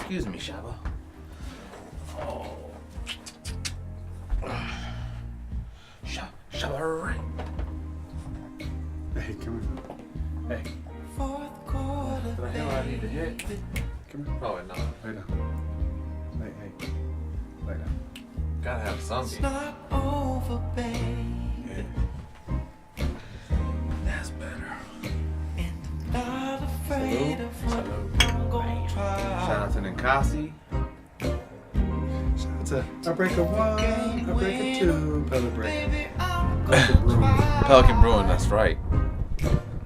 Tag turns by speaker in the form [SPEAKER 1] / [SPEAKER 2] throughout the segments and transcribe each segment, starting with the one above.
[SPEAKER 1] Excuse me, Shabba. Oh. Shabba.
[SPEAKER 2] Hey, come here. Hey.
[SPEAKER 1] What the hell I need to hit?
[SPEAKER 2] Come here.
[SPEAKER 1] Oh, no.
[SPEAKER 2] Lay down. Hey. Lay down.
[SPEAKER 1] Gotta have something.
[SPEAKER 2] Yeah.
[SPEAKER 1] That's better.
[SPEAKER 2] Salute.
[SPEAKER 1] Shout out to Ninkasi.
[SPEAKER 2] Shout out to a breaker 1, a breaker 2, pellet breaker. Golden Brewer.
[SPEAKER 1] Pelican Brewing, that's right.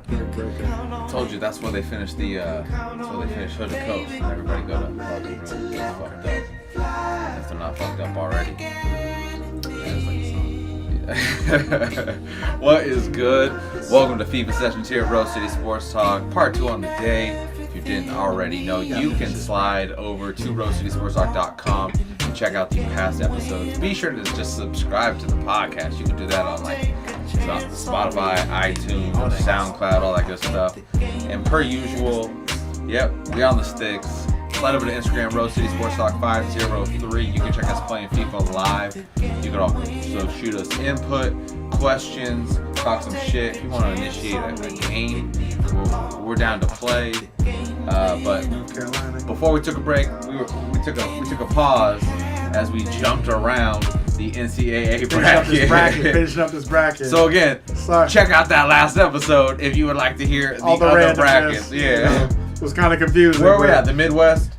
[SPEAKER 2] Pellet breaker.
[SPEAKER 1] I told you that's where they finished Hood to Coast. And everybody go to Pelican Brewing. It's fucked up. If they're not fucked up already. What is good? Welcome to FIFA Sessions here at Rose City Sports Talk, part 2 on the day. If you didn't already know, you can slide over to rosecitysportstalk.com and check out the past episodes. Be sure to just subscribe to the podcast. You can do that on like Spotify, iTunes, SoundCloud, all that good stuff. And per usual, yep, we on the sticks. Slide over to Instagram, Rose City Sports Talk 503. You can check us playing FIFA live. You can also shoot us input, questions, talk some shit. If you want to initiate a game, we're down to play. But before we took a break, we took a pause as we jumped around the NCAA bracket.
[SPEAKER 2] Finishing up this bracket.
[SPEAKER 1] So again, check out that last episode if you would like to hear the other brackets. Yeah.
[SPEAKER 2] It was kind of confusing.
[SPEAKER 1] Where are we at? The Midwest?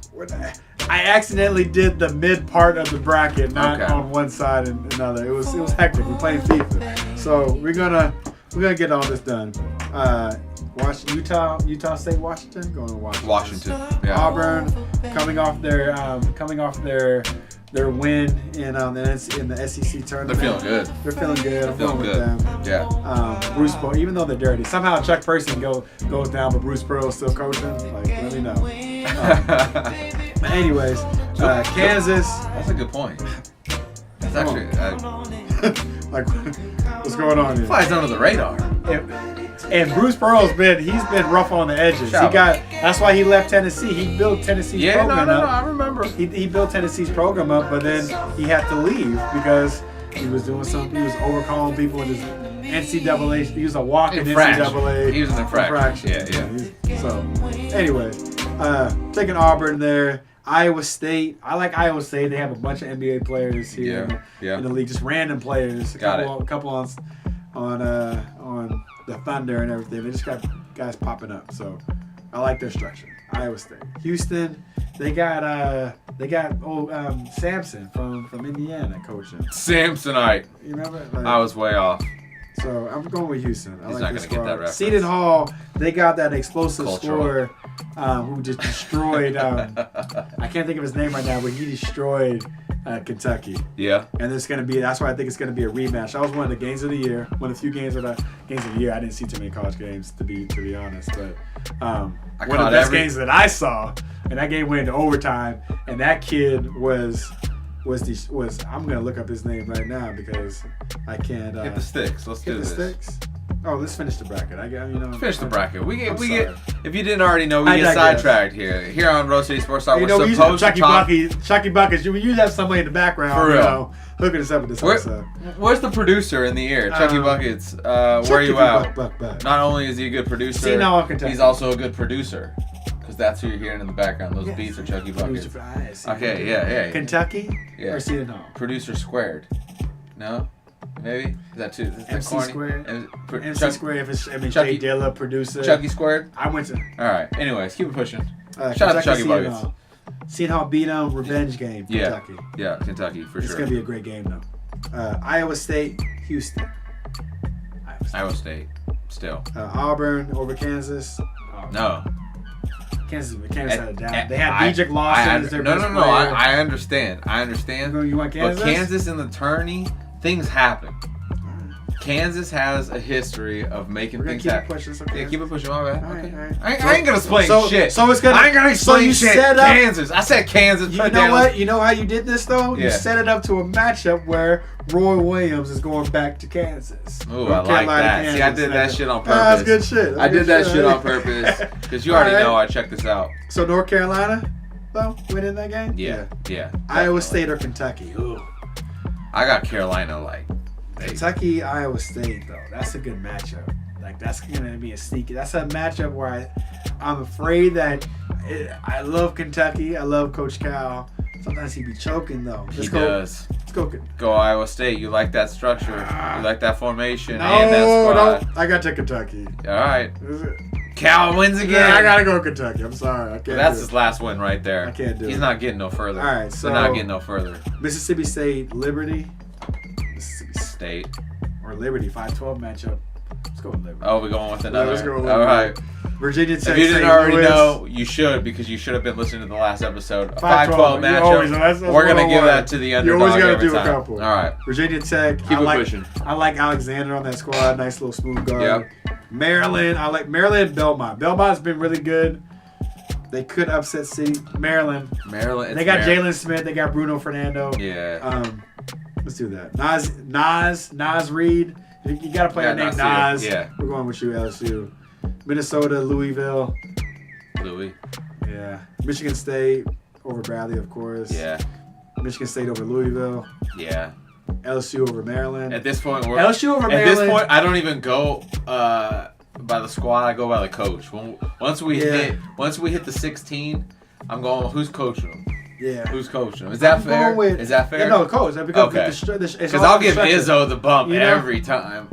[SPEAKER 2] I accidentally did the mid part of the bracket, not on one side and another. It was hectic. We're playing FIFA, so we're gonna get all this done. Utah State, Washington, going to
[SPEAKER 1] Washington. Yeah.
[SPEAKER 2] Auburn coming off their win in the SEC tournament.
[SPEAKER 1] They're feeling good.
[SPEAKER 2] They're feeling good. I'm going with them.
[SPEAKER 1] Yeah.
[SPEAKER 2] Bruce Pearl, even though they're dirty, somehow Chuck Person goes down, but Bruce Pearl is still coaching. Like, let me know. Anyways, Kansas.
[SPEAKER 1] That's a good point. That's actually
[SPEAKER 2] like, what's going on here?
[SPEAKER 1] Flies under the radar.
[SPEAKER 2] And Bruce Pearl's been rough on the edges. That's why he left Tennessee. He built Tennessee's program up.
[SPEAKER 1] I remember.
[SPEAKER 2] He built Tennessee's program up, but then he had to leave because he was doing something. He was overcalling people with his NCAA. He was a walking NCAA.
[SPEAKER 1] He was an infraction. Yeah.
[SPEAKER 2] So, anyways, taking Auburn there. Iowa State. I like Iowa State. They have a bunch of NBA players here in the league, just random players. A couple on the Thunder and everything. They just got guys popping up. So I like their structure. Iowa State. Houston. They got Sampson from Indiana coaching.
[SPEAKER 1] Samsonite.
[SPEAKER 2] You remember?
[SPEAKER 1] I was way off.
[SPEAKER 2] So I'm going with Houston.
[SPEAKER 1] He's not going to get that reference.
[SPEAKER 2] Seton Hall, they got that explosive scorer who just destroyed. I can't think of his name right now, but he destroyed Kentucky.
[SPEAKER 1] Yeah.
[SPEAKER 2] And that's why I think it's going to be a rematch. That was one of the games of the year. One of the few games of the year. I didn't see too many college games to be honest, but one of the best games that I saw. And that game went into overtime. And that kid was I'm gonna look up his name right now because I can't
[SPEAKER 1] hit the sticks. Let's do this.
[SPEAKER 2] Sticks. Oh, let's finish the bracket.
[SPEAKER 1] Finish the bracket. We get. If you didn't already know, we get sidetracked here on Rose City Sports Talk.
[SPEAKER 2] We're supposed to talk. Chucky Buckets. You have somebody in the background.
[SPEAKER 1] For real.
[SPEAKER 2] Hooking us up with this episode.
[SPEAKER 1] Where's the producer in the ear? Chucky Buckets. Where are you at? Not only is he a good producer, he's also a good producer. Because that's who you're hearing in the background. Those beats are Chucky Buckets. Okay, yeah.
[SPEAKER 2] Kentucky?
[SPEAKER 1] Yeah.
[SPEAKER 2] Or Seton Hall?
[SPEAKER 1] Producer squared. No? Maybe? Is that too?
[SPEAKER 2] MC squared? MC squared if it's
[SPEAKER 1] Chucky
[SPEAKER 2] Dilla, producer.
[SPEAKER 1] Chucky squared?
[SPEAKER 2] I went to...
[SPEAKER 1] Alright, anyways, keep it pushing. Shout out to Chucky Buckets.
[SPEAKER 2] Seton Hall beat them, revenge game, Kentucky.
[SPEAKER 1] Yeah, Kentucky, for sure.
[SPEAKER 2] It's going to be a great game, though. Iowa State, Houston.
[SPEAKER 1] Iowa State, still.
[SPEAKER 2] Auburn over Kansas.
[SPEAKER 1] No.
[SPEAKER 2] Kansas had it down. They had Dejek Lawson as their best player.
[SPEAKER 1] I understand.
[SPEAKER 2] You want Kansas?
[SPEAKER 1] But Kansas in the tourney, things happen. Kansas has a history of making things happen. Yeah, keep it pushing. My bad. Okay. I ain't gonna explain shit.
[SPEAKER 2] So it's gonna.
[SPEAKER 1] I ain't gonna explain shit. Kansas. I said Kansas.
[SPEAKER 2] You know what? You know how you did this though? Yeah. You set it up to a matchup where Roy Williams is going back to Kansas.
[SPEAKER 1] Ooh, I like that. Kansas. See, I did that shit on purpose.
[SPEAKER 2] That's good shit.
[SPEAKER 1] I did that shit on purpose because you already know I checked this out.
[SPEAKER 2] So North Carolina. though, winning that game?
[SPEAKER 1] Yeah.
[SPEAKER 2] Iowa State or Kentucky? Ooh.
[SPEAKER 1] I got Carolina
[SPEAKER 2] Kentucky, Iowa State though. That's a good matchup. Like that's gonna be a sneaky. That's a matchup where I'm afraid that I love Kentucky. I love Coach Cal. Sometimes he be choking though.
[SPEAKER 1] He does.
[SPEAKER 2] Let's go.
[SPEAKER 1] Go Iowa State. You like that structure. You like that formation
[SPEAKER 2] No,
[SPEAKER 1] and that squad.
[SPEAKER 2] I got to Kentucky.
[SPEAKER 1] All right. Cal wins again.
[SPEAKER 2] Yeah, I gotta go Kentucky. I'm sorry. I can't.
[SPEAKER 1] That's his last win right there.
[SPEAKER 2] I can't do it.
[SPEAKER 1] He's not getting no further.
[SPEAKER 2] All right, so
[SPEAKER 1] they're not getting no further.
[SPEAKER 2] Mississippi State, Liberty. Mississippi
[SPEAKER 1] State
[SPEAKER 2] or Liberty 5-12 matchup. Let's go with Liberty.
[SPEAKER 1] Oh, we're going with another.
[SPEAKER 2] Let's go with
[SPEAKER 1] Liberty. All right.
[SPEAKER 2] Virginia Tech.
[SPEAKER 1] If you didn't already
[SPEAKER 2] Louis.
[SPEAKER 1] know, you should because you should have been listening to the last episode. A
[SPEAKER 2] 5-12
[SPEAKER 1] matchup. We're gonna give that to the underdog.
[SPEAKER 2] You always gotta
[SPEAKER 1] every
[SPEAKER 2] do
[SPEAKER 1] time.
[SPEAKER 2] a couple.
[SPEAKER 1] All right.
[SPEAKER 2] Virginia Tech.
[SPEAKER 1] Keep it pushing.
[SPEAKER 2] I like Alexander on that squad. Nice little smooth guard.
[SPEAKER 1] Yep.
[SPEAKER 2] Maryland. I like Maryland and Belmont. Belmont's been really good. They could upset City. Maryland. They got Jalen Smith. They got Bruno Fernando.
[SPEAKER 1] Yeah.
[SPEAKER 2] Let's do that. Nas Reed. You got to play a name Nas.
[SPEAKER 1] Yeah.
[SPEAKER 2] We're going with you, LSU. Minnesota, Louisville.
[SPEAKER 1] Louis.
[SPEAKER 2] Yeah. Michigan State over Bradley, of course.
[SPEAKER 1] Yeah.
[SPEAKER 2] Michigan State over Louisville.
[SPEAKER 1] Yeah.
[SPEAKER 2] LSU over Maryland.
[SPEAKER 1] At this point,
[SPEAKER 2] LSU over Maryland.
[SPEAKER 1] At this point, I don't even go by the squad. I go by the coach. Once we hit the 16, I'm going. Who's coaching them?
[SPEAKER 2] Yeah.
[SPEAKER 1] Who's coaching them? Is that fair? Is that fair?
[SPEAKER 2] Yeah, no, coach.
[SPEAKER 1] Because I'll give Izzo the bump every time.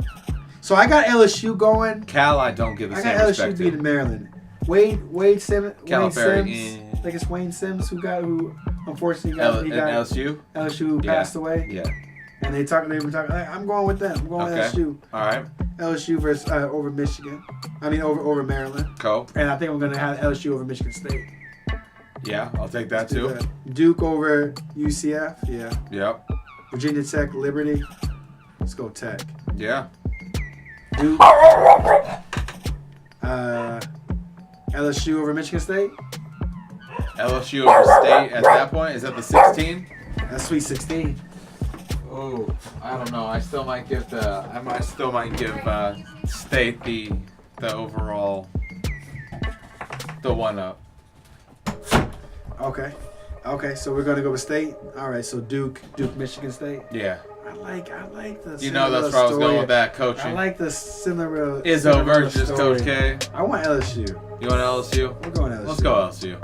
[SPEAKER 2] So I got LSU going.
[SPEAKER 1] Cal, I don't give the same respect to.
[SPEAKER 2] I got LSU beating Maryland. Wade Sims.
[SPEAKER 1] Cal
[SPEAKER 2] Sims. I think it's Wayne Sims who unfortunately got
[SPEAKER 1] LSU.
[SPEAKER 2] LSU passed away.
[SPEAKER 1] Yeah.
[SPEAKER 2] And they were talking. I'm going with them. I'm going with LSU.
[SPEAKER 1] All right.
[SPEAKER 2] LSU versus over Michigan. I mean over Maryland.
[SPEAKER 1] Cool.
[SPEAKER 2] And I think I'm gonna have LSU over Michigan State.
[SPEAKER 1] Yeah, I'll take that too.
[SPEAKER 2] Duke over UCF. Yeah.
[SPEAKER 1] Yep.
[SPEAKER 2] Virginia Tech, Liberty. Let's go Tech.
[SPEAKER 1] Yeah.
[SPEAKER 2] Duke. LSU over Michigan State.
[SPEAKER 1] LSU over State at that point. Is that the 16?
[SPEAKER 2] That's Sweet 16.
[SPEAKER 1] Oh, I don't know. I still might give State the overall the one up.
[SPEAKER 2] Okay. So we're gonna go with State. All right. So Duke, Michigan State.
[SPEAKER 1] Yeah.
[SPEAKER 2] I like the.
[SPEAKER 1] You know that's where I was going with that coaching.
[SPEAKER 2] I like the Cinderella.
[SPEAKER 1] Izzo versus Coach K.
[SPEAKER 2] I want LSU.
[SPEAKER 1] You want LSU?
[SPEAKER 2] We're going LSU.
[SPEAKER 1] Let's go LSU.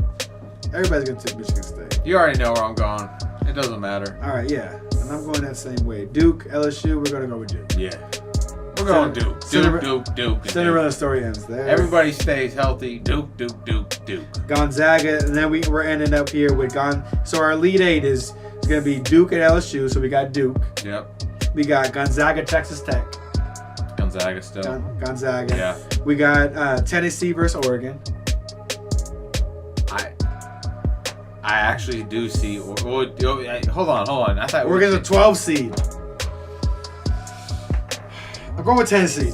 [SPEAKER 2] Everybody's gonna take Michigan State.
[SPEAKER 1] You already know where I'm going. It doesn't matter.
[SPEAKER 2] All right, yeah, and I'm going that same way. Duke, LSU. We're gonna go with Duke.
[SPEAKER 1] Yeah. We're going Duke. Duke.
[SPEAKER 2] Cinderella story ends there.
[SPEAKER 1] Everybody stays healthy. Duke.
[SPEAKER 2] Gonzaga, and then we're ending up here with So our Elite Eight is going to be Duke and LSU. So we got Duke.
[SPEAKER 1] Yep.
[SPEAKER 2] We got Gonzaga, Texas Tech.
[SPEAKER 1] Gonzaga still.
[SPEAKER 2] Gonzaga.
[SPEAKER 1] Yeah.
[SPEAKER 2] We got Tennessee versus Oregon.
[SPEAKER 1] I actually do see. Hold on. I thought
[SPEAKER 2] Oregon's a 12 seed. I'm going with Tennessee.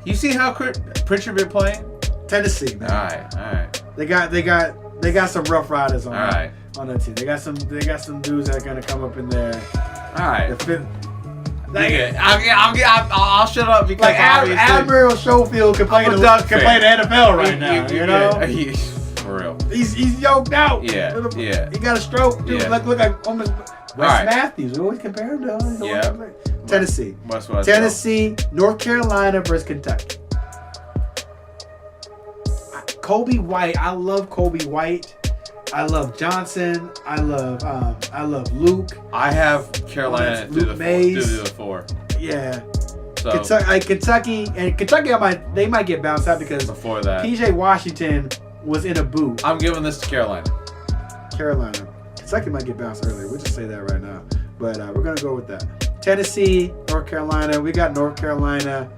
[SPEAKER 2] You
[SPEAKER 1] see how Pritchard been playing?
[SPEAKER 2] Tennessee, man.
[SPEAKER 1] All right.
[SPEAKER 2] They got some rough riders on that team. They got some dudes that are gonna come up in there.
[SPEAKER 1] All right. I'll shut up because
[SPEAKER 2] Admiral Schofield can play the NFL right now. You know.
[SPEAKER 1] For real.
[SPEAKER 2] He's yoked out.
[SPEAKER 1] Yeah.
[SPEAKER 2] He got a stroke, dude.
[SPEAKER 1] Yeah.
[SPEAKER 2] Look like almost Wes Matthews. We always compare him to him.
[SPEAKER 1] Yeah.
[SPEAKER 2] Tennessee.
[SPEAKER 1] West.
[SPEAKER 2] Tennessee, North Carolina versus Kentucky. Kobe White. I love Kobe White. I love Johnson. I love Luke.
[SPEAKER 1] I have Carolina
[SPEAKER 2] Luke Mays.
[SPEAKER 1] do the 4.
[SPEAKER 2] Yeah.
[SPEAKER 1] So
[SPEAKER 2] Kentucky they might get bounced out because
[SPEAKER 1] before that,
[SPEAKER 2] PJ Washington was in a boot.
[SPEAKER 1] I'm giving this to Carolina.
[SPEAKER 2] Kentucky might get bounced earlier. We'll just say that right now. But we're going to go with that. Tennessee, North Carolina. We got North Carolina.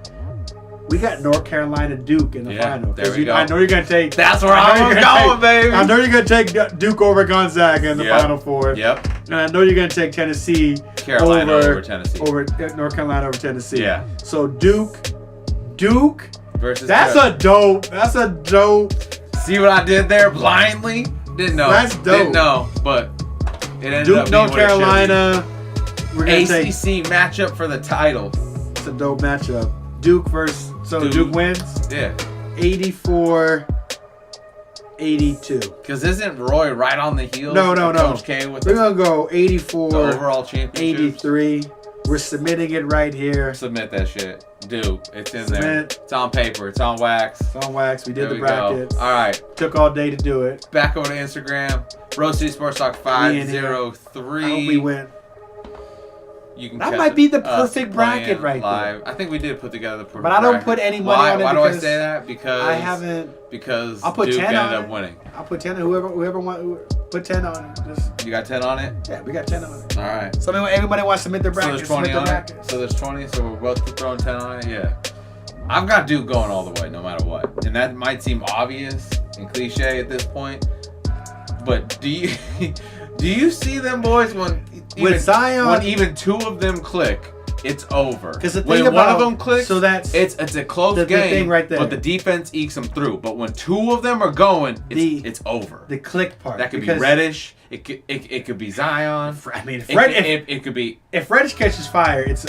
[SPEAKER 2] Duke in the final.
[SPEAKER 1] There we go.
[SPEAKER 2] I know you're going to take.
[SPEAKER 1] That's where I'm going, baby.
[SPEAKER 2] I know you're going to take Duke over Gonzaga in the Final Four.
[SPEAKER 1] Yep.
[SPEAKER 2] And I know you're going to take
[SPEAKER 1] Carolina over Tennessee.
[SPEAKER 2] Over North Carolina over Tennessee.
[SPEAKER 1] Yeah.
[SPEAKER 2] So Duke
[SPEAKER 1] versus.
[SPEAKER 2] That's a dope.
[SPEAKER 1] See what I did there? Blindly? Didn't know.
[SPEAKER 2] That's dope.
[SPEAKER 1] Didn't know, but it ended
[SPEAKER 2] Duke,
[SPEAKER 1] up being
[SPEAKER 2] North Carolina.
[SPEAKER 1] We're gonna ACC matchup for the title.
[SPEAKER 2] It's a dope matchup. Duke versus. So Duke wins?
[SPEAKER 1] Yeah.
[SPEAKER 2] 84. 82.
[SPEAKER 1] Because isn't Roy right on the heels?
[SPEAKER 2] No.
[SPEAKER 1] Coach K with
[SPEAKER 2] We're going to go 84.
[SPEAKER 1] The overall championship.
[SPEAKER 2] 83. We're submitting it right here.
[SPEAKER 1] Submit that shit. Dude, it's in there. It's on paper. It's on wax.
[SPEAKER 2] It's on wax. We did the bracket.
[SPEAKER 1] All right.
[SPEAKER 2] Took all day to do it.
[SPEAKER 1] Back over to Instagram. Rose City Sports Talk 503.
[SPEAKER 2] I hope we win.
[SPEAKER 1] You can
[SPEAKER 2] that might be the perfect bracket right
[SPEAKER 1] live.
[SPEAKER 2] there.
[SPEAKER 1] I think we did put together the perfect
[SPEAKER 2] bracket. But I don't put any money on it.
[SPEAKER 1] Why do I say that? Because
[SPEAKER 2] I haven't.
[SPEAKER 1] Because
[SPEAKER 2] I'll put
[SPEAKER 1] Duke
[SPEAKER 2] 10
[SPEAKER 1] ended
[SPEAKER 2] on
[SPEAKER 1] up winning.
[SPEAKER 2] I'll put 10 on whoever put 10 on it.
[SPEAKER 1] You got 10 on it?
[SPEAKER 2] Yeah, we got 10 on it.
[SPEAKER 1] All right.
[SPEAKER 2] So everybody wants to submit their bracket.
[SPEAKER 1] So there's 20 on it? So there's 20, so we're both throwing 10 on it? Yeah. I've got Duke going all the way, no matter what. And that might seem obvious and cliche at this point. But do you see them boys when even two of them click, it's over.
[SPEAKER 2] Because
[SPEAKER 1] when one of them clicks,
[SPEAKER 2] so
[SPEAKER 1] it's a close game.
[SPEAKER 2] The thing right there.
[SPEAKER 1] But the defense ekes them through. But when two of them are going, it's over.
[SPEAKER 2] The click part.
[SPEAKER 1] That could be Reddish. It could be Zion.
[SPEAKER 2] I mean,
[SPEAKER 1] it could be.
[SPEAKER 2] If Reddish catches fire, it's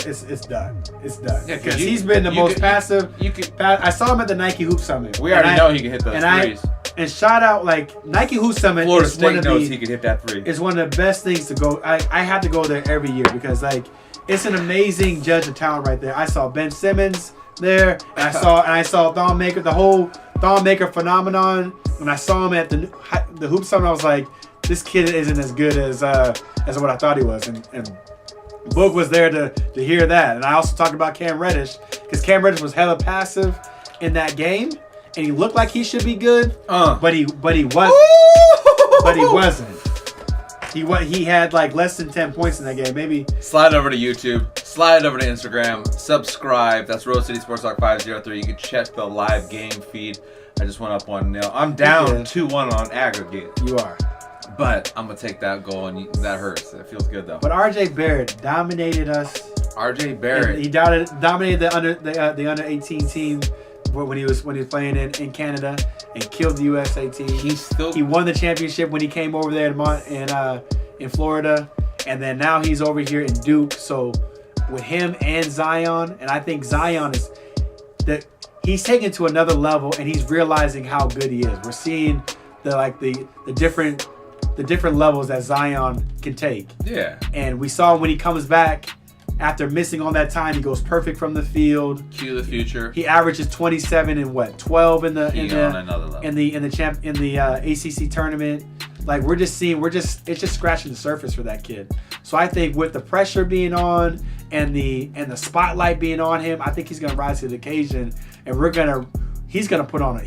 [SPEAKER 2] done. It's done.
[SPEAKER 1] Yeah,
[SPEAKER 2] because he's been the most passive. I saw him at the Nike Hoop Summit.
[SPEAKER 1] We already know he can hit those threes.
[SPEAKER 2] And shout out, Nike Hoop Summit.
[SPEAKER 1] Florida State knows he can hit that three.
[SPEAKER 2] It's one of the best things to go. I have to go there every year because it's an amazing judge of talent right there. I saw Ben Simmons there, and I saw Thon Maker, the whole Thon Maker phenomenon. When I saw him at the Hoop Summit, I was like, this kid isn't as good as what I thought he was. And Boog was there to hear that. And I also talked about Cam Reddish because Cam Reddish was hella passive in that game, and he looked like he should be good, but he wasn't. But he wasn't. He had less than 10 points in that game. Maybe
[SPEAKER 1] slide over to YouTube, slide over to Instagram, subscribe. That's Rose City Sports Talk 503. You can check the live game feed. I just went up 1-0. I'm down 2-1 on aggregate.
[SPEAKER 2] You are.
[SPEAKER 1] But I'm gonna take that goal, and that hurts. It feels good though.
[SPEAKER 2] But RJ Barrett dominated us.
[SPEAKER 1] RJ Barrett.
[SPEAKER 2] He dominated the under 18 team when he was playing in Canada and killed the USA team. He won the championship when he came over there in Florida, and then now he's over here in Duke. So with him and Zion, and I think Zion he's taken to another level, and he's realizing how good he is. We're seeing the different levels that Zion can take.
[SPEAKER 1] Yeah.
[SPEAKER 2] And we saw when he comes back after missing all that time, he goes perfect from the field.
[SPEAKER 1] Cue the future.
[SPEAKER 2] He averages 27 and 12 in the ACC tournament. It's just scratching the surface for that kid. So I think with the pressure being on and the spotlight being on him, I think he's gonna rise to the occasion, and he's gonna put on a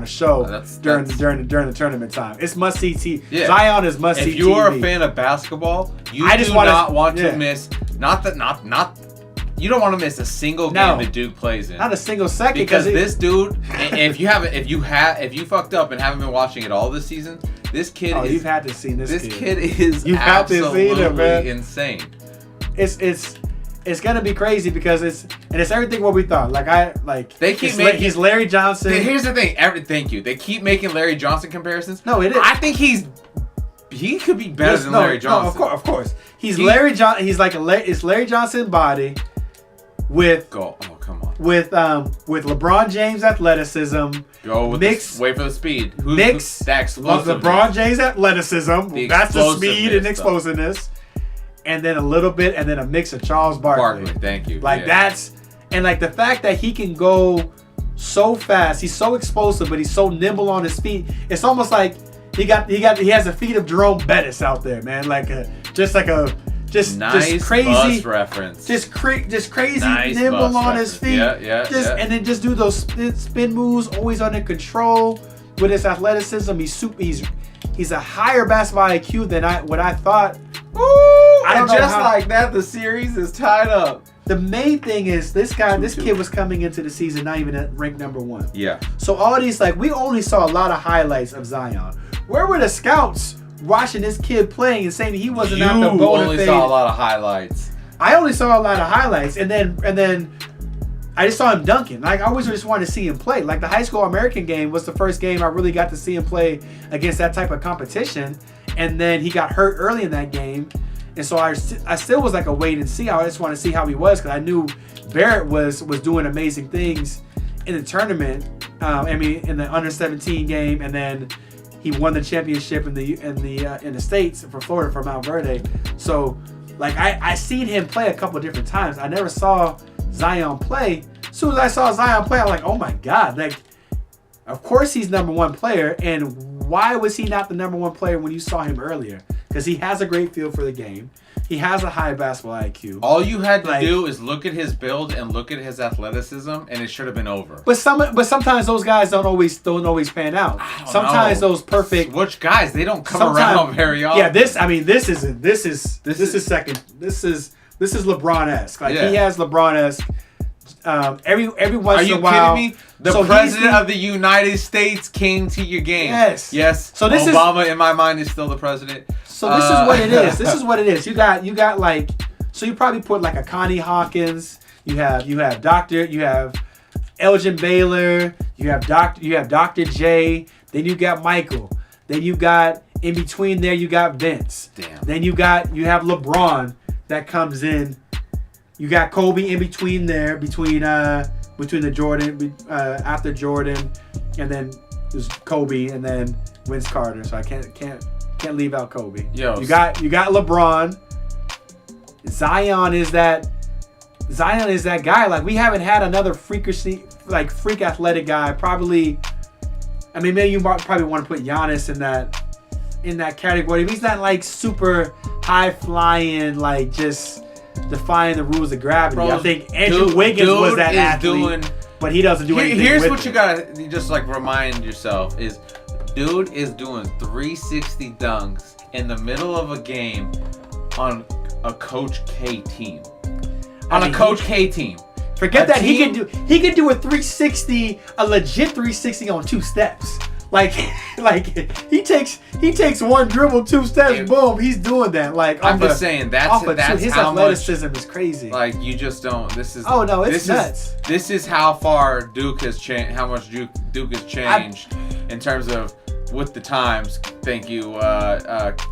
[SPEAKER 2] show during the tournament time. It's must see TV. Yeah. Zion is must see TV.
[SPEAKER 1] If you are a fan of basketball, you do not want to miss. You don't want to miss a single game that Duke plays in.
[SPEAKER 2] Not a single second.
[SPEAKER 1] Because this dude, if you fucked up and haven't been watching it all this season, this kid is.
[SPEAKER 2] You've had to see this kid.
[SPEAKER 1] This kid is absolutely insane.
[SPEAKER 2] It's gonna be crazy because it's everything what we thought.
[SPEAKER 1] They keep making.
[SPEAKER 2] He's Larry Johnson.
[SPEAKER 1] Here's the thing. Thank you. They keep making Larry Johnson comparisons.
[SPEAKER 2] No, it is.
[SPEAKER 1] I think he could be better than Larry Johnson.
[SPEAKER 2] No, of course. Larry Johnson. He's it's Larry Johnson body with
[SPEAKER 1] come on.
[SPEAKER 2] With LeBron James athleticism.
[SPEAKER 1] Go with wait for the speed.
[SPEAKER 2] Who's
[SPEAKER 1] that explosiveness?
[SPEAKER 2] LeBron James athleticism. That's the speed and explosiveness. And then a little bit, and then a mix of Charles Barkley.
[SPEAKER 1] Thank you.
[SPEAKER 2] That's the fact that he can go so fast. He's so explosive, but he's so nimble on his feet. It's almost like he has the feet of Jerome Bettis out there, man. Just crazy
[SPEAKER 1] bus reference.
[SPEAKER 2] Just crazy nimble on his feet. And then just do those spin moves, always under control with his athleticism. He's a higher basketball IQ than what I thought.
[SPEAKER 1] Like that, the series is tied up.
[SPEAKER 2] The main thing is this kid was coming into the season not even at ranked number 1.
[SPEAKER 1] Yeah.
[SPEAKER 2] So all these we only saw a lot of highlights of Zion. Where were the scouts watching this kid playing and saying he wasn't out the bona fide?
[SPEAKER 1] You only saw a lot of highlights.
[SPEAKER 2] I only saw a lot of highlights, and then I just saw him dunking. I always just wanted to see him play. The high school American game was the first game I really got to see him play against that type of competition. And then he got hurt early in that game. And so I still was a wait and see. I just want to see how he was because I knew Barrett was doing amazing things in the tournament. In the under 17 game, and then he won the championship in the States for Florida for Mount Verde. So, like I seen him play a couple of different times. I never saw Zion play. As soon as I saw Zion play, I'm like, oh my God! Like, of course he's number one player. And why was he not the number one player when you saw him earlier? Because he has a great feel for the game. He has a high basketball IQ.
[SPEAKER 1] All you had to do is look at his build and look at his athleticism, and it should have been over.
[SPEAKER 2] But sometimes those guys don't always pan out. Sometimes those perfect.
[SPEAKER 1] Which guys? They don't come around very often.
[SPEAKER 2] Yeah, this is second. This is LeBron-esque. Like he has LeBron-esque. Every once in a while. Are you kidding me? The president of the United States came to your game. Yes. So this Obama, in my mind, is still the president. So this is what it is. This is what it is. You got like. So you probably put like a Connie Hawkins. You have Elgin Baylor. You have Dr. J. Then you got Michael. Then you got in between there. You got Vince.
[SPEAKER 1] Damn.
[SPEAKER 2] Then you have LeBron that comes in. You got Kobe in between there, between the Jordan, after Jordan, and then there's Kobe, and then Vince Carter. So I can't leave out Kobe. You got LeBron. Zion is that guy. Like, we haven't had another freak athletic guy. Probably, I mean, maybe you probably want to put Giannis in that category. But he's not like super high flying, like just defying the rules of gravity. Bro, I think Andrew Wiggins was that athlete, but he doesn't do anything.
[SPEAKER 1] Here's what you gotta just like remind yourself is, dude is doing 360 dunks in the middle of a game on a Coach K team. Forget that he can do a 360, a legit 360 on 2 steps. Like he takes one dribble, 2 steps, boom, he's doing that. Like, I'm just saying that's
[SPEAKER 2] his
[SPEAKER 1] how
[SPEAKER 2] athleticism
[SPEAKER 1] much,
[SPEAKER 2] is crazy.
[SPEAKER 1] Like, you just don't. This is
[SPEAKER 2] it's nuts.
[SPEAKER 1] This is how far Duke has changed. How much Duke has changed in terms of with the times. Thank you,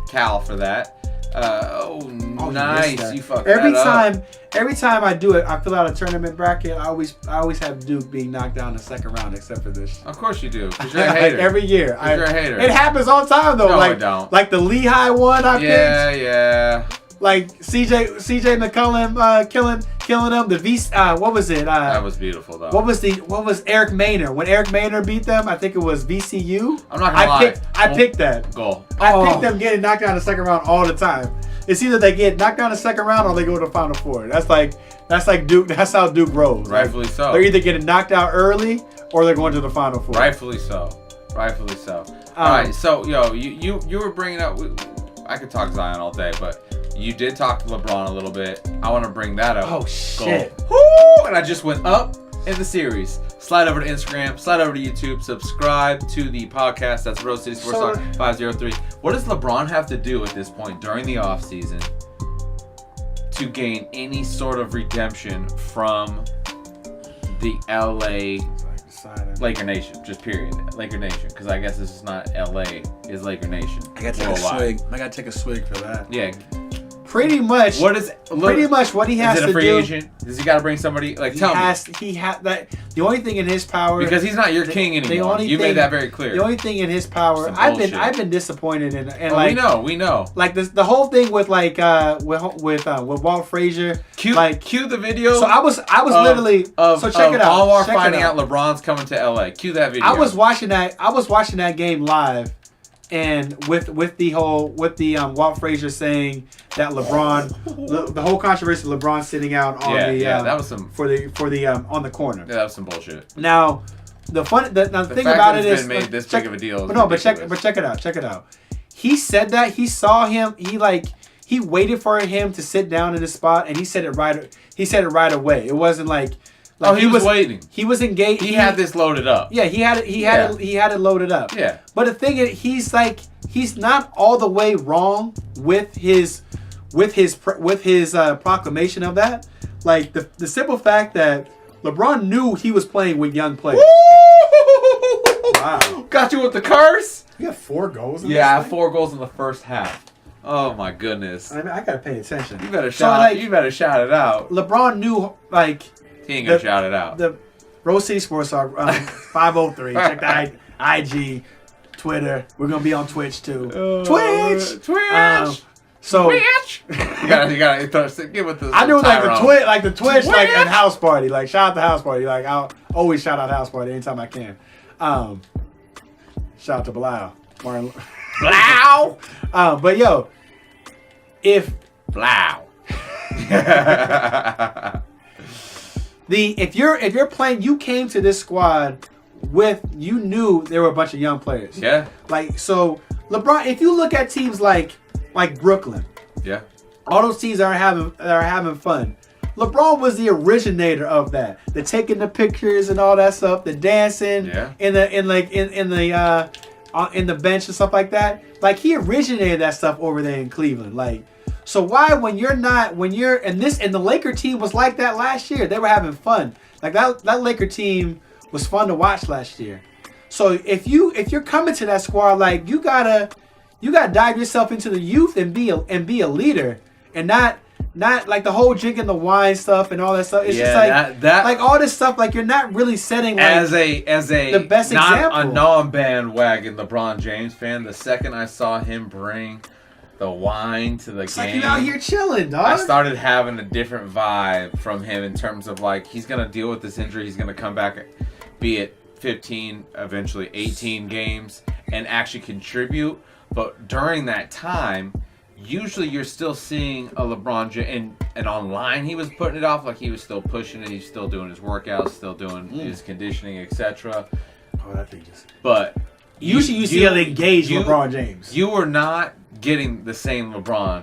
[SPEAKER 1] Cal, for that. Nice. You fucked that up.
[SPEAKER 2] Every time I do it, I fill out a tournament bracket. I always have Duke being knocked down in the second round, except for this.
[SPEAKER 1] Of course you do, because you're a hater.
[SPEAKER 2] Every year.
[SPEAKER 1] You're a hater.
[SPEAKER 2] It happens all the time, though.
[SPEAKER 1] No, it don't.
[SPEAKER 2] Like the Lehigh one I picked.
[SPEAKER 1] Yeah.
[SPEAKER 2] Like CJ McCollum killing them. The what was it?
[SPEAKER 1] That was beautiful though.
[SPEAKER 2] What was Eric Maynard? When Eric Maynard beat them, I think it was VCU.
[SPEAKER 1] I'm not gonna lie.
[SPEAKER 2] I picked that.
[SPEAKER 1] Goal.
[SPEAKER 2] I picked them getting knocked down in the second round all the time. It's either they get knocked down in the second round or they go to the Final Four. That's like Duke. That's how Duke rolls.
[SPEAKER 1] Rightfully so.
[SPEAKER 2] They're either getting knocked out early or they're going to the Final Four.
[SPEAKER 1] Rightfully so. All right. So you were bringing up. I could talk Zion all day, but you did talk to LeBron a little bit. I want to bring that up.
[SPEAKER 2] Oh shit!
[SPEAKER 1] Woo! And I just went up in the series. Slide over to Instagram. Slide over to YouTube. Subscribe to the podcast. That's Rose City Sports Talk 503. What does LeBron have to do at this point during the offseason to gain any sort of redemption from the LA Laker Nation? Just period. Laker Nation. Because I guess this is not LA. It's Laker Nation.
[SPEAKER 2] I gotta take a swig for that.
[SPEAKER 1] Yeah.
[SPEAKER 2] Pretty much what he has to do. Is it a free
[SPEAKER 1] agent? Does he got to bring somebody? Like, tell me.
[SPEAKER 2] He has that. The only thing in his power,
[SPEAKER 1] because he's not your king anymore. You made that very clear.
[SPEAKER 2] The only thing in his power, I've been disappointed in, and like
[SPEAKER 1] we know.
[SPEAKER 2] Like the whole thing with like with Walt Frazier.
[SPEAKER 1] Cue the video.
[SPEAKER 2] So I was literally check it out.
[SPEAKER 1] Anwar finding out LeBron's coming to LA. Cue that video.
[SPEAKER 2] I was watching that game live. And with Walt Frazier saying that LeBron, the whole controversy of LeBron sitting out on
[SPEAKER 1] that was some
[SPEAKER 2] for the on the corner.
[SPEAKER 1] Yeah, that was some bullshit.
[SPEAKER 2] Now the thing about it is
[SPEAKER 1] made this big of a deal.
[SPEAKER 2] Check it out. He said that he saw him. He waited for him to sit down in his spot, and he said it right away. It wasn't like.
[SPEAKER 1] He was waiting.
[SPEAKER 2] He was engaged.
[SPEAKER 1] He had this loaded up.
[SPEAKER 2] Yeah, he had it loaded up.
[SPEAKER 1] Yeah.
[SPEAKER 2] But the thing is, he's not all the way wrong with his proclamation of that. Like the simple fact that LeBron knew he was playing with young players.
[SPEAKER 1] Wow. Got you with the curse?
[SPEAKER 2] You got 4 goals.
[SPEAKER 1] I have 4 goals in the first half. Oh my goodness.
[SPEAKER 2] I mean, I gotta pay attention.
[SPEAKER 1] You better shout it out.
[SPEAKER 2] LeBron knew
[SPEAKER 1] he ain't gonna shout it out.
[SPEAKER 2] The Rose City Sports Talk 503. Check the IG. Twitter. We're gonna be on Twitch too.
[SPEAKER 1] Twitch.
[SPEAKER 2] So
[SPEAKER 1] Twitch. you gotta get with the.
[SPEAKER 2] I do like the Twitch, like and House Party. Like shout out to House Party. Like I'll always shout out House Party anytime I can. Shout out to Blau.
[SPEAKER 1] Blau.
[SPEAKER 2] But yo, if
[SPEAKER 1] Blau.
[SPEAKER 2] if you're playing, you came to this squad with, you knew there were a bunch of young players.
[SPEAKER 1] Yeah.
[SPEAKER 2] Like so, LeBron. If you look at teams like Brooklyn,
[SPEAKER 1] yeah,
[SPEAKER 2] all those teams that are having fun. LeBron was the originator of that. The taking the pictures and all that stuff, the dancing in the bench and stuff like that. Like he originated that stuff over there in Cleveland. Like, so why and the Laker team was like that last year. They were having fun. Like that Laker team was fun to watch last year. So if you're coming to that squad, like you gotta dive yourself into the youth and be a leader, and not like the whole drinking the wine stuff and all that stuff. It's just like that like all this stuff. Like you're not really setting like
[SPEAKER 1] as a
[SPEAKER 2] the best example.
[SPEAKER 1] A non-bandwagon LeBron James fan. The second I saw him bring the wine to the game,
[SPEAKER 2] like you out here chilling, dog.
[SPEAKER 1] I started having a different vibe from him in terms of like he's gonna deal with this injury. He's gonna come back, be it 15, eventually 18 games, and actually contribute. But during that time, usually you're still seeing a LeBron James, and online he was putting it off, like he was still pushing it, he's still doing his workouts, still doing his conditioning, etc.
[SPEAKER 2] Oh, that thing just.
[SPEAKER 1] But
[SPEAKER 2] usually you see an engaged LeBron James.
[SPEAKER 1] You were not getting the same LeBron.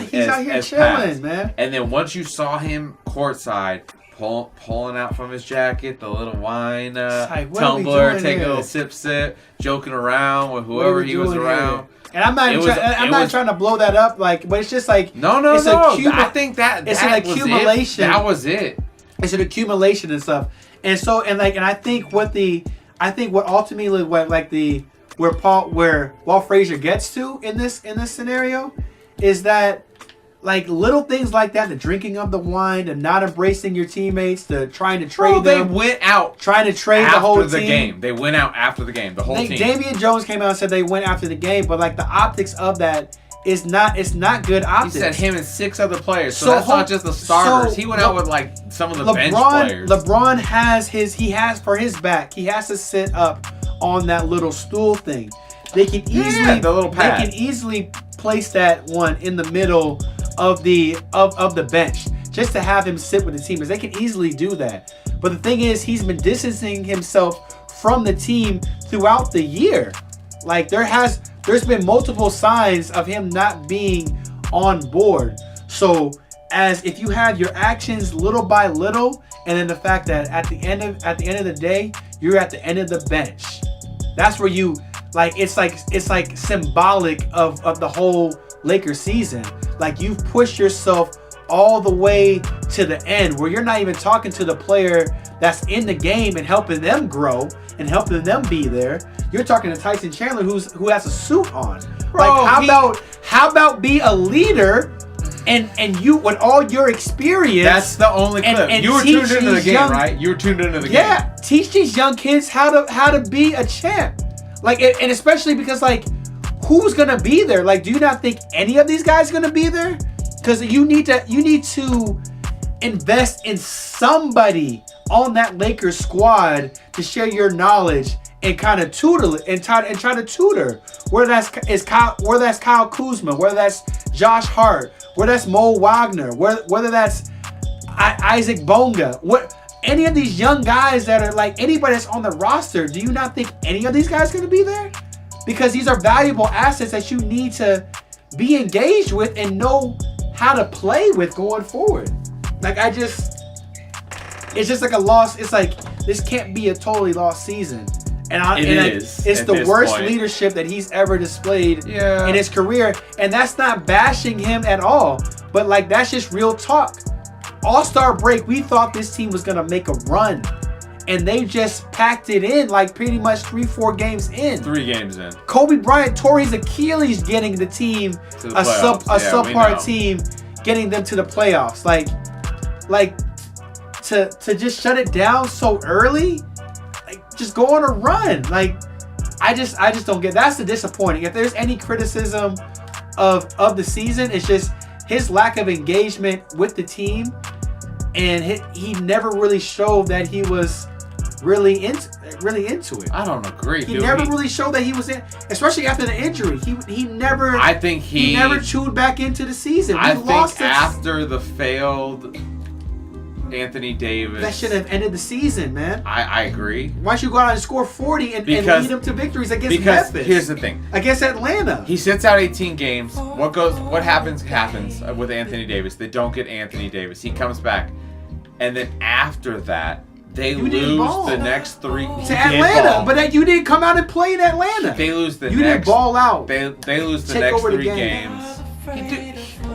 [SPEAKER 2] He's out here chilling, man.
[SPEAKER 1] And then once you saw him courtside, pulling out from his jacket the little wine tumbler, taking a little sip, joking around with whoever he was around.
[SPEAKER 2] And I'm not trying to blow that up, like, but it's just like
[SPEAKER 1] no. I think it's an accumulation. That was it.
[SPEAKER 2] It's an accumulation and stuff, and I think what ultimately where Walt Frazier gets to in this scenario is that. Like little things like that, the drinking of the wine, the not embracing your teammates, the trying to trade them.
[SPEAKER 1] They went out
[SPEAKER 2] trying to trade the whole team.
[SPEAKER 1] Game. They went out after the game, the whole team.
[SPEAKER 2] Damian Jones came out and said they went after the game, but like the optics of that is not good optics.
[SPEAKER 1] He said him and 6 other players, so that's not just the starters. He went out with like some of the bench players.
[SPEAKER 2] LeBron has for his back, he has to sit up on that little stool thing. They can easily
[SPEAKER 1] the little pad.
[SPEAKER 2] They can easily place that one in the middle of the bench just to have him sit with the team, because they can easily do that. But the thing is, he's been distancing himself from the team throughout the year. Like there's been multiple signs of him not being on board. So as if you have your actions little by little, and then the fact that at the end of the day, you're at the end of the bench. That's where you it's like symbolic of the whole Lakers season. Like you've pushed yourself all the way to the end, where you're not even talking to the player that's in the game and helping them grow and helping them be there. You're talking to Tyson Chandler who has a suit on. Bro, like how about be a leader and you with all your experience.
[SPEAKER 1] That's the only clip. And you were tuned into the game, right? You were tuned into the game.
[SPEAKER 2] Yeah, teach these young kids how to be a champ. Like, and especially because like, who's gonna be there? Like, do you not think any of these guys are gonna be there? Because you need to invest in somebody on that Lakers squad to share your knowledge and kind of tutor and try to tutor. Whether that's Kyle Kuzma, whether that's Josh Hart, whether that's Mo Wagner, whether that's Isaac Bonga, any of these young guys that are like anybody that's on the roster, do you not think any of these guys are going to be there? Because these are valuable assets that you need to be engaged with and know how to play with going forward. Like it's just like a loss. It's like this can't be a totally lost season. It's the worst leadership that he's ever displayed in his career. And that's not bashing him at all. But like that's just real talk. All-Star break, we thought this team was going to make a run. And they just packed it in like pretty much 3-4 games in.
[SPEAKER 1] 3 games in.
[SPEAKER 2] Kobe Bryant tore his Achilles getting the team, a subpar team, getting them to the playoffs. Like to just shut it down so early, like just go on a run. Like I just don't get. That's the disappointing. If there's any criticism of the season, it's just his lack of engagement with the team, and he never really showed that he was really into it.
[SPEAKER 1] I don't agree.
[SPEAKER 2] He never really showed that he was in, especially after the injury. He never.
[SPEAKER 1] I think he
[SPEAKER 2] never tuned back into the season.
[SPEAKER 1] I think after the failed Anthony Davis,
[SPEAKER 2] that should have ended the season, man.
[SPEAKER 1] I agree.
[SPEAKER 2] Why should you go out and score 40 and lead them to victories against Memphis?
[SPEAKER 1] Because here's the thing.
[SPEAKER 2] Against Atlanta.
[SPEAKER 1] He sits out 18 games. What happens with Anthony Davis. They don't get Anthony Davis. He comes back. And then after that, they lose the next 3
[SPEAKER 2] to Atlanta. But you didn't come out and play in Atlanta.
[SPEAKER 1] They lose the
[SPEAKER 2] You didn't ball out.
[SPEAKER 1] They lose the next 3 games.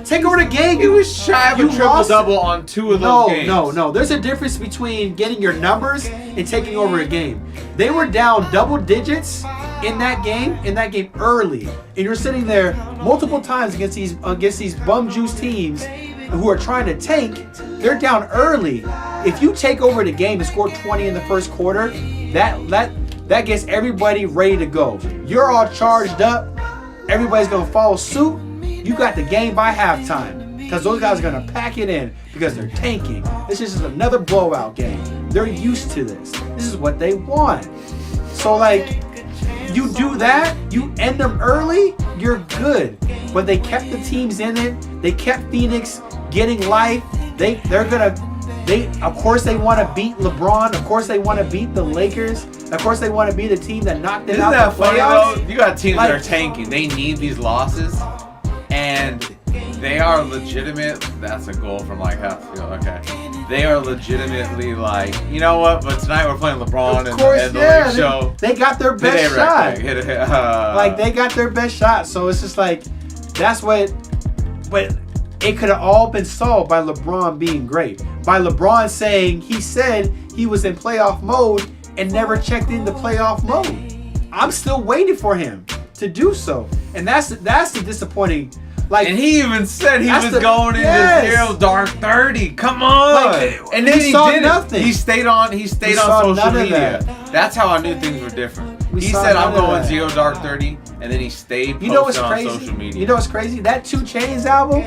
[SPEAKER 2] Take over the game.
[SPEAKER 1] He was shy of a triple-double on 2 of those games. No. There's a difference between getting your numbers and taking over a game. They were down double digits in that game early. And you're sitting there multiple times against these bum juice teams who are trying to tank. They're down early. If you take over the game and score 20 in the first quarter, that gets everybody ready to go. You're all charged up. Everybody's going to follow suit. You got the game by halftime because those guys are going to pack it in because they're tanking. This is just another blowout game. They're used to this. This is what they want. So, like, you do that, you end them early, you're good. But they kept the teams in it. They kept Phoenix getting life. Of course they want to beat LeBron. Of course they want to beat the Lakers. Of course they want to be the team that knocked it out the playoffs. Funny, though? You got teams that are tanking. They need these losses. And they are legitimate. That's a goal from like half field. Okay. They are legitimately like, you know what? But tonight we're playing LeBron and the Lake show.
[SPEAKER 2] They got their best shot. Like, they got their best shot. So it's just like, that's what. But it could have all been solved by LeBron being great. By LeBron saying he said he was in playoff mode and never checked into playoff mode. I'm still waiting for him to do so. And that's the disappointing. Like,
[SPEAKER 1] and he even said he was going into 0 dark 30. Come on. And then he did nothing. He stayed on social media. That's how I knew things were different. He said I'm going 0 dark 30, and then he stayed posted on social media.
[SPEAKER 2] You know what's crazy? That 2 Chainz album,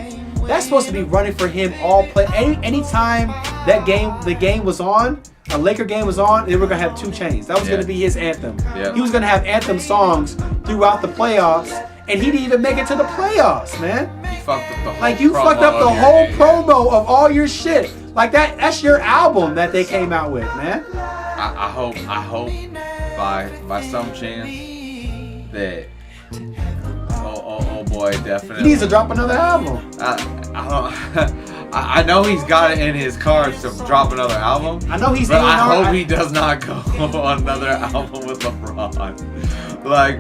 [SPEAKER 2] that's supposed to be running for him all play. Anytime the game was on, a Laker game was on, they were gonna have 2 Chainz. That was gonna be his anthem. Yeah. He was gonna have anthem songs throughout the playoffs. And he didn't even make it to the playoffs, man.
[SPEAKER 1] He fucked up the whole
[SPEAKER 2] Like, you fucked up the whole promo of all your shit. Like, that's your album that they came out with, man.
[SPEAKER 1] I hope by some chance that oh boy, definitely
[SPEAKER 2] he needs to drop another album.
[SPEAKER 1] I know he's got it in his cards to drop another album.
[SPEAKER 2] I know he's.
[SPEAKER 1] But I hope he does not go on another album with LeBron. Like.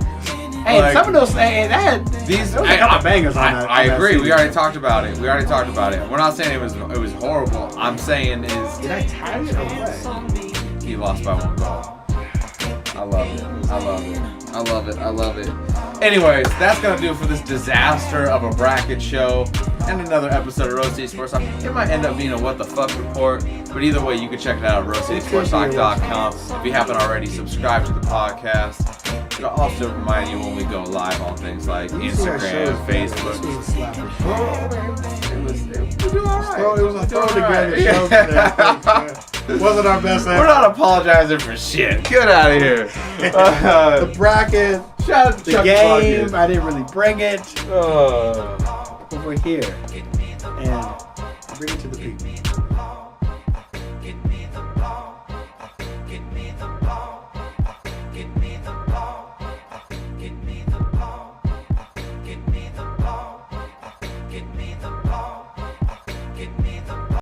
[SPEAKER 2] Hey, some of those, there was a couple bangers on that.
[SPEAKER 1] I agree. We already talked about it. We're not saying it was horrible. I'm saying is.
[SPEAKER 2] Did I tie it or what?
[SPEAKER 1] He lost by 1 goal. I love it. Anyways, that's going to do it for this disaster of a bracket show and another episode of Roast City Sports Talk. It might end up being a what the fuck report, but either way, you can check it out at roastcitysportstalk.com. If you haven't already, subscribe to the podcast. It'll also remind you when we go live on things like Instagram, Facebook.
[SPEAKER 2] It was a throw together show today. Wasn't our best effort.
[SPEAKER 1] We're not apologizing for shit. Get out of here.
[SPEAKER 2] The bracket, the game, I didn't really bring it. Over here. And bring it to the people.